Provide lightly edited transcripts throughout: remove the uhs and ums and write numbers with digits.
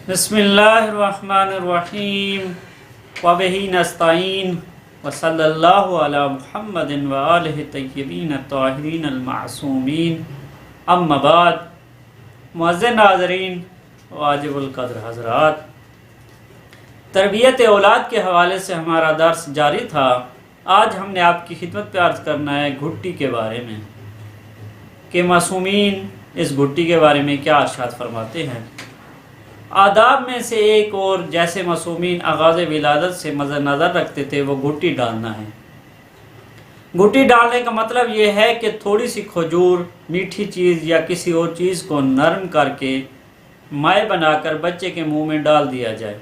بسم اللہ الرحمن الرحیم وبہ نستعین وصلی اللہ علی محمد وآلہ طیبین الطاہرین المعصومین اما بعد۔ معزز ناظرین، واجب القدر حضرات، تربیت اولاد کے حوالے سے ہمارا درس جاری تھا۔ آج ہم نے آپ کی خدمت پہ عرض کرنا ہے گھٹی کے بارے میں کہ معصومین اس گھٹی کے بارے میں کیا ارشاد فرماتے ہیں۔ آداب میں سے ایک اور جیسے معصومین آغاز ولادت سے مد نظر رکھتے تھے وہ گھٹی ڈالنا ہے۔ گھٹی ڈالنے کا مطلب یہ ہے کہ تھوڑی سی کھجور، میٹھی چیز یا کسی اور چیز کو نرم کر کے مائع بنا کر بچے کے منہ میں ڈال دیا جائے۔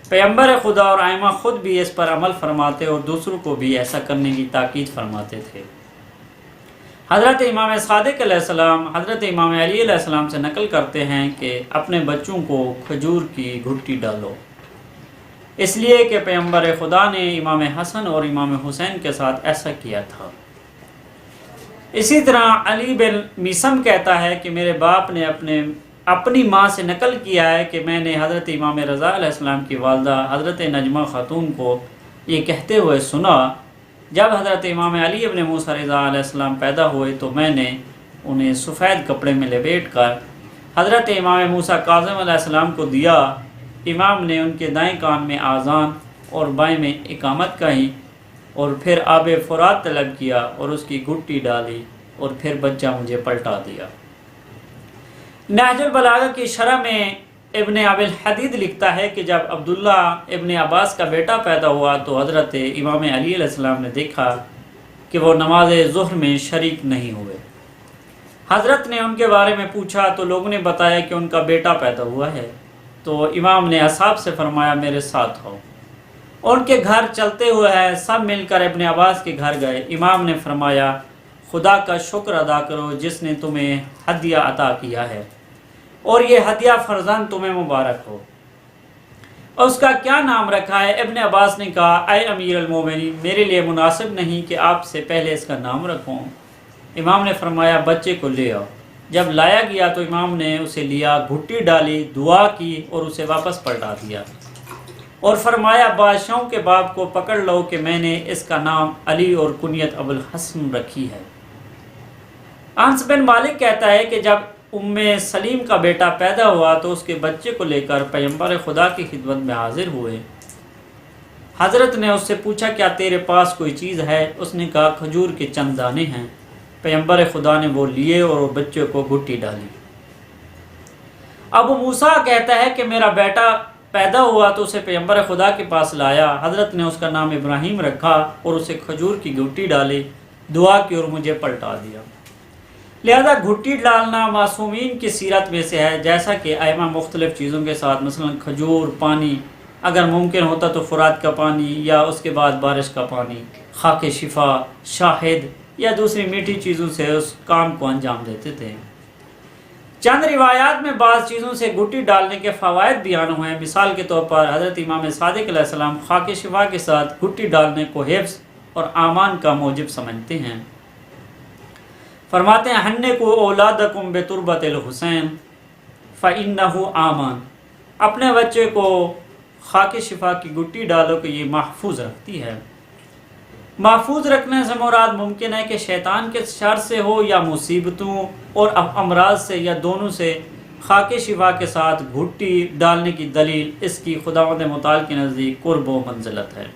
پیغمبر خدا اور ائمہ خود بھی اس پر عمل فرماتے اور دوسروں کو بھی ایسا کرنے کی تاکید فرماتے تھے۔ حضرت امام صادق علیہ السلام حضرت امام علی علیہ السلام سے نقل کرتے ہیں کہ اپنے بچوں کو کھجور کی گھٹی ڈالو، اس لیے کہ پیغمبر خدا نے امام حسن اور امام حسین کے ساتھ ایسا کیا تھا۔ اسی طرح علی بن میثم کہتا ہے کہ میرے باپ نے اپنی ماں سے نقل کیا ہے کہ میں نے حضرت امام رضا علیہ السلام کی والدہ حضرت نجمہ خاتون کو یہ کہتے ہوئے سنا، جب حضرت امام علی ابن موسیٰ رضا علیہ السلام پیدا ہوئے تو میں نے انہیں سفید کپڑے میں لپیٹ کر حضرت امام موسیٰ کاظم علیہ السلام کو دیا۔ امام نے ان کے دائیں کان میں آذان اور بائیں میں اقامت کہی اور پھر آب فرات طلب کیا اور اس کی گھٹی ڈالی اور پھر بچہ مجھے پلٹا دیا۔ نہج البلاغہ کی شرح میں ابن ابی الحدید لکھتا ہے کہ جب عبداللہ ابن عباس کا بیٹا پیدا ہوا تو حضرت امام علی علیہ السلام نے دیکھا کہ وہ نماز ظہر میں شریک نہیں ہوئے۔ حضرت نے ان کے بارے میں پوچھا تو لوگوں نے بتایا کہ ان کا بیٹا پیدا ہوا ہے، تو امام نے اصحاب سے فرمایا میرے ساتھ ہو۔ ان کے گھر چلتے ہوئے ہیں، سب مل کر ابن عباس کے گھر گئے۔ امام نے فرمایا خدا کا شکر ادا کرو جس نے تمہیں ہدیہ عطا کیا ہے، اور یہ ہدیہ فرزند تمہیں مبارک ہو۔ اور اس کا کیا نام رکھا ہے؟ ابن عباس نے کہا اے امیر المومنین، میرے لیے مناسب نہیں کہ آپ سے پہلے اس کا نام رکھوں۔ امام نے فرمایا بچے کو لے آؤ۔ جب لایا گیا تو امام نے اسے لیا، گھٹی ڈالی، دعا کی اور اسے واپس پلٹا دیا اور فرمایا بادشاہوں کے باپ کو پکڑ لو کہ میں نے اس کا نام علی اور کنیت ابو الحسن رکھی ہے۔ انس بن مالک کہتا ہے کہ جب ام سلیم کا بیٹا پیدا ہوا تو اس کے بچے کو لے کر پیغمبر خدا کی خدمت میں حاضر ہوئے۔ حضرت نے اس سے پوچھا کیا تیرے پاس کوئی چیز ہے؟ اس نے کہا کھجور کے چند دانے ہیں۔ پیغمبر خدا نے وہ لیے اور وہ بچے کو گھٹی ڈالی۔ ابو موسیٰ کہتا ہے کہ میرا بیٹا پیدا ہوا تو اسے پیغمبر خدا کے پاس لایا۔ حضرت نے اس کا نام ابراہیم رکھا اور اسے کھجور کی گھٹی ڈالی، دعا کی اور مجھے پلٹا دیا۔ لہذا گھٹی ڈالنا معصومین کی سیرت میں سے ہے، جیسا کہ ائمہ مختلف چیزوں کے ساتھ مثلا کھجور، پانی، اگر ممکن ہوتا تو فرات کا پانی یا اس کے بعد بارش کا پانی، خاک شفا، شاہد یا دوسری میٹھی چیزوں سے اس کام کو انجام دیتے تھے۔ چند روایات میں بعض چیزوں سے گھٹی ڈالنے کے فوائد بیان ہوئے ہیں۔ مثال کے طور پر حضرت امام صادق علیہ السلام خاک شفا کے ساتھ گھٹی ڈالنے کو حفظ اور امان کا موجب سمجھتے ہیں۔ فرماتے ہیں ہنکو اولادکم بتربۃ الحسین فإنہ آمان، اپنے بچے کو خاک شفا کی گھٹی ڈالو کہ یہ محفوظ رکھتی ہے۔ محفوظ رکھنے سے مراد ممکن ہے کہ شیطان کے شر سے ہو یا مصیبتوں اور امراض سے یا دونوں سے۔ خاک شفا کے ساتھ گھٹی ڈالنے کی دلیل اس کی خداوند متعال کے نزدیک قرب و منزلت ہے۔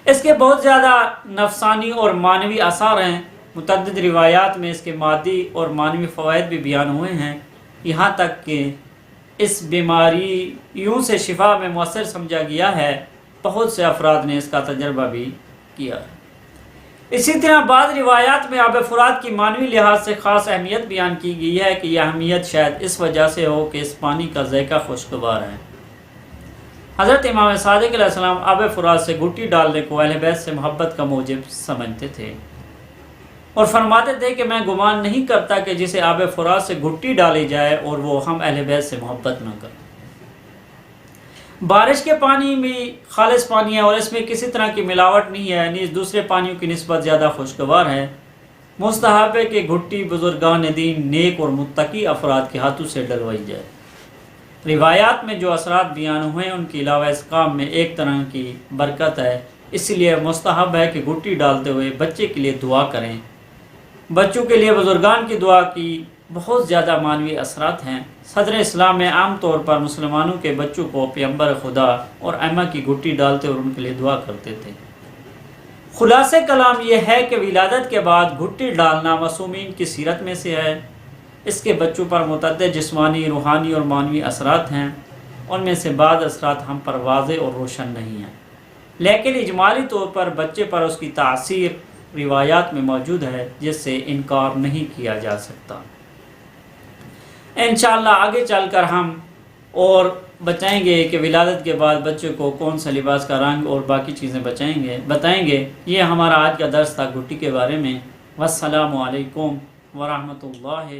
اس کے بہت زیادہ نفسانی اور معنوی آثار ہیں۔ متعدد روایات میں اس کے مادی اور معنوی فوائد بھی بیان ہوئے ہیں، یہاں تک کہ اس بیماریوں سے شفا میں مؤثر سمجھا گیا ہے۔ بہت سے افراد نے اس کا تجربہ بھی کیا ہے۔ اسی طرح بعض روایات میں آب فرات کی معنوی لحاظ سے خاص اہمیت بیان کی گئی ہے کہ یہ اہمیت شاید اس وجہ سے ہو کہ اس پانی کا ذائقہ خوشگوار ہے۔ حضرت امام صادق علیہ السلام آب فرات سے گھٹی ڈالنے کو اہل بیت سے محبت کا موجب سمجھتے تھے اور فرماتے تھے کہ میں گمان نہیں کرتا کہ جسے آب فرات سے گھٹی ڈالی جائے اور وہ ہم اہل بیت سے محبت نہ کریں۔ بارش کے پانی بھی خالص پانی ہے اور اس میں کسی طرح کی ملاوٹ نہیں ہے، نیز دوسرے پانیوں کی نسبت زیادہ خوشگوار ہے۔ مستحب ہے کہ گھٹی بزرگان دین، نیک اور متقی افراد کے ہاتھوں سے ڈلوائی جائے۔ روایات میں جو اثرات بیان ہوئے ان کے علاوہ اس کام میں ایک طرح کی برکت ہے، اس لیے مستحب ہے کہ گھٹی ڈالتے ہوئے بچے کے لیے دعا کریں۔ بچوں کے لیے بزرگان کی دعا کی بہت زیادہ معنوی اثرات ہیں۔ صدر اسلام میں عام طور پر مسلمانوں کے بچوں کو پیغمبر خدا اور ائمہ کی گھٹی ڈالتے اور ان کے لیے دعا کرتے تھے۔ خلاصہ کلام یہ ہے کہ ولادت کے بعد گھٹی ڈالنا معصومین کی سیرت میں سے ہے۔ اس کے بچوں پر متعدد جسمانی، روحانی اور معنوی اثرات ہیں۔ ان میں سے بعض اثرات ہم پر واضح اور روشن نہیں ہیں، لیکن اجمالی طور پر بچے پر اس کی تاثیر روایات میں موجود ہے، جس سے انکار نہیں کیا جا سکتا۔ انشاءاللہ آگے چل کر ہم اور بتائیں گے کہ ولادت کے بعد بچے کو کون سا لباس کا رنگ اور باقی چیزیں بتائیں گے۔ یہ ہمارا آج کا درس تھا گھٹی کے بارے میں۔ والسلام علیکم ورحمۃ اللہ